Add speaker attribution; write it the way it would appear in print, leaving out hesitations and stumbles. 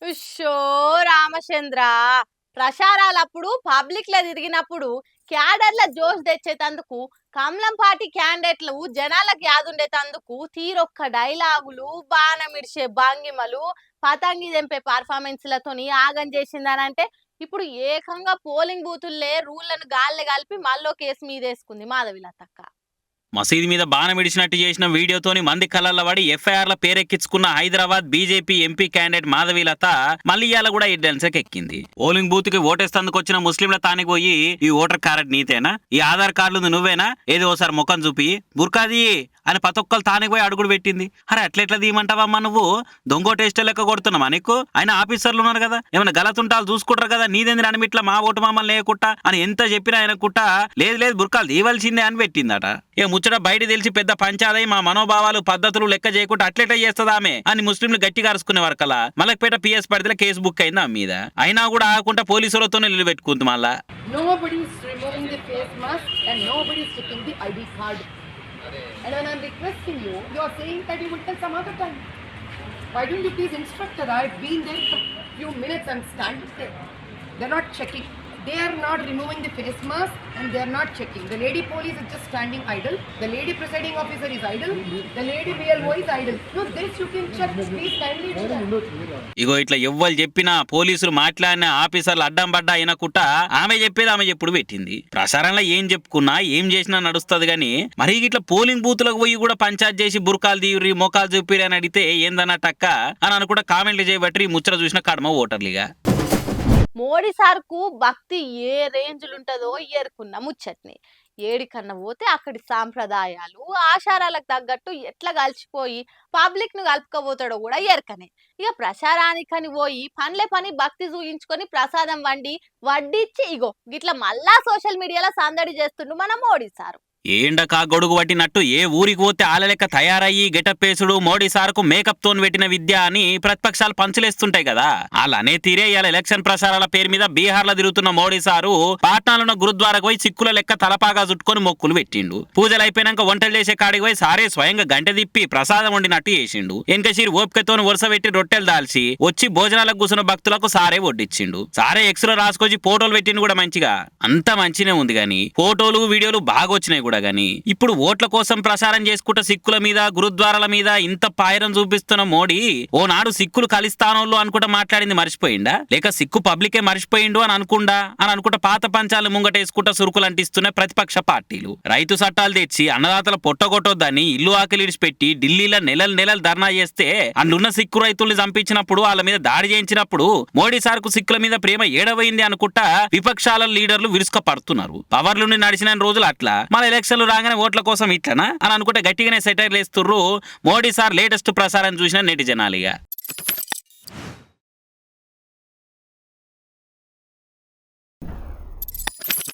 Speaker 1: ఉషో Ramachandra ప్రచారాలప్పుడు public లో తిరిగినప్పుడు క్యాడర్ల జోష్ తెచ్చేటందుకు కమలం పార్టీ క్యాండిడేట్లు జనాలకు యాదుండేటందుకు తీరొక్క డైలాగులు బాణమిడిచే భంగిమలు పతంగి తెంపే పర్ఫార్మెన్స్లతోని ఆగం చేసిందనంటే ఇప్పుడు ఏకంగా పోలింగ్ బూతుల్లే రూళ్లను గాల్లె కలిపి మళ్ళీ కేసు మీదేసుకుంది మాధవిలతక్క.
Speaker 2: మసీదు మీద బాణం విడిచినట్టు చేసిన వీడియోతోని మంది కళ్ళల్లో పడి ఎఫ్ఐఆర్ల పేరెక్కించుకున్న Hyderabad BJP MP candidate Madhavilatha మళ్ళీ ఇవాళ కూడా ఎడ్డెన్సకి ఎక్కింది. పోలింగ్ బూత్ కి ఓటేస్తందుకు వచ్చిన ముస్లింల తానికి పోయి ఈ ఓటర్ కార్డు నీతేనా, ఈ ఆధార్ కార్డు నువ్వేనా, ఏదో ఒకసారి ముఖం చూపి బుర్కాది అని పతొక్కలు తానికి పోయి అడుగుడు పెట్టింది. అరే అట్లెట్లా దీమంటావమ్మా, నువ్వు దొంగ టేస్ట్ లెక్క కొడుతున్నామా? నీకు ఆయన ఆఫీసర్లు ఉన్నారు కదా, ఏమైనా గలతుంటాలు చూసుకుంటారు కదా, నీదేంది అనిమిట్లా మా ఓటు మమ్మల్ని లేకుట్టా అని ఎంత చెప్పినా ఆయన కుట్ట లేదు లేదు బుర్కాలు తీవలసిందే అని పెట్టిందట. ఇక ముచ్చట బయట తెలిసి పెద్ద పంచాదై మా మనోభావాలు పద్ధతులు లెక్క చేయకుండా అట్లెట్లా చేస్తుందామె అని ముస్లింలు గట్టిగా అరుచుకునే వరకలా మలక్పేట పిఎస్ పరిధిలో కేసు బుక్ అయింది ఆ మీద. అయినా కూడా ఆగకుండా పోలీసులతోనే నిలబెట్టుకుంది మళ్ళా.
Speaker 3: Nobody is removing the face mask and nobody is checking the ID card. And when I'm requesting you, you are saying that you will tell some other time. Why don't you please instruct her? I've been there for a few minutes, I'm standing there. They're not checking. They are not removing the face mask and they are not checking. The lady police is just standing idle. The lady presiding officer is idle. The lady VLO is idle. No, this you can check. Please kindly check.
Speaker 2: ఇగో ఇట్లా ఎవ్వరు చెప్పినా పోలీసులు మాట్లాడిన ఆఫీసర్లు అడ్డం పడ్డా అయినకుట్ట ఆమె చెప్పేది ఆమె ఎప్పుడు పెట్టింది. ప్రసారంలో ఏం చెప్పుకున్నా ఏం చేసినా నడుస్తుంది గానీ మరి ఇట్లా పోలింగ్ బూత్లకు పోయి కూడా పంచాయత్ చేసి బుర్కాలు తీయురి మోకాలు చూపిరి అని అడిగితే ఏందన్నట్టక్క అని అనుకుంటా కామెంట్లు చేయబట్టి ముచ్చట చూసిన కడమ ఓటర్లుగా.
Speaker 1: మోడీ సార్కు భక్తి ఏ రేంజ్లుంటదో ఏరుకున్న ముచ్చట్ని. ఏడికన్నా పోతే అక్కడి సాంప్రదాయాలు ఆచారాలకు తగ్గట్టు ఎట్లా కలిసిపోయి పబ్లిక్ ను కలుపుకోబోతాడో కూడా ఎరకనే. ఇక ప్రచారానికని పోయి పనిలే పని భక్తి చూయించుకొని ప్రసాదం వడ్డిచ్చి ఇగో గిట్లా మళ్ళా సోషల్ మీడియాలో సందడి చేస్తుండు మన మోడీ సారు.
Speaker 2: ఏండకా గొడుగు పట్టినట్టు ఏ ఊరికి పోతే ఆలలెక్క తయారయ్యి గెటప్పేసుడు మోడీ సార్కు మేకప్ తోని పెట్టిన విద్య అని ప్రతిపక్షాలు పంచులేస్తుంటాయి కదా. అలానే తీరే ఇవాళ ఎలక్షన్ ప్రచారాల పేరు మీద బీహార్ లో తిరుగుతున్న మోడీ సారు పాట్నాలో గురుద్వారకు పోయి సిక్కుల లెక్క తలపాగా చుట్టుకొని మొక్కులు పెట్టిండు. పూజలు అయిపోయినాక వంటలు చేసే కాడికి పోయి సారే స్వయంగా గంట తిప్పి ప్రసాదం వండినట్టు చేసిండు. వెనకసీరి ఓపికతోని వరుస పెట్టి రొట్టెలు దాల్చి వచ్చి భోజనాలకు కూర్చున్న భక్తులకు సారే వడ్డిచ్చిండు. సారే ఎక్స్లో రాసుకొచ్చి ఫోటోలు పెట్టిండు కూడా మంచిగా. అంత మంచినే ఉంది గాని ఫోటోలు వీడియోలు బాగా వచ్చినాయి కూడా. గాని ఇప్పుడు ఓట్ల కోసం ప్రచారం చేసుకుంటే సిక్కుల మీద గురుద్వారాల మీద ఇంత పాయరం చూపిస్తున్న మోడీ ఓనాడు సిక్కులు కలిస్తానోళ్ళు అనుకుంటా మాట్లాడింది మర్చిపోయిండా, లేక సిక్కు పబ్లికే మర్చిపోయిండు అని అనుకుంటా పాత పంచాలు ముంగటేసుకుంటా సురుకులు అంటిస్తున్న ప్రతిపక్ష పార్టీలు. రైతు చట్టాలు తెచ్చి అన్నదాతల పొట్టగొట్టొద్దని ఇల్లు ఆకలి ఇడిచిపెట్టి ఢిల్లీలో నెలలు ధర్నా చేస్తే అందున్న సిక్కు రైతుల్ని చంపించినప్పుడు వాళ్ళ మీద దాడి చేయించినప్పుడు మోడీ సార్కు సిక్కుల మీద ప్రేమ ఏడవైంది అనుకుంటా విపక్షాల లీడర్లు విరుసుక పడుతున్నారు. పవర్లు నడిచిన రోజులు అట్లా మన ఎలక్షన్లు రాగానే ఓట్ల కోసం ఇట్లనా అని అనుకుంటే గట్టిగానే సెటైర్లు వేస్తుర్రు మోడీ సార్ లేటెస్ట్ ప్రసారం చూసిన నెటిజనాలిగా.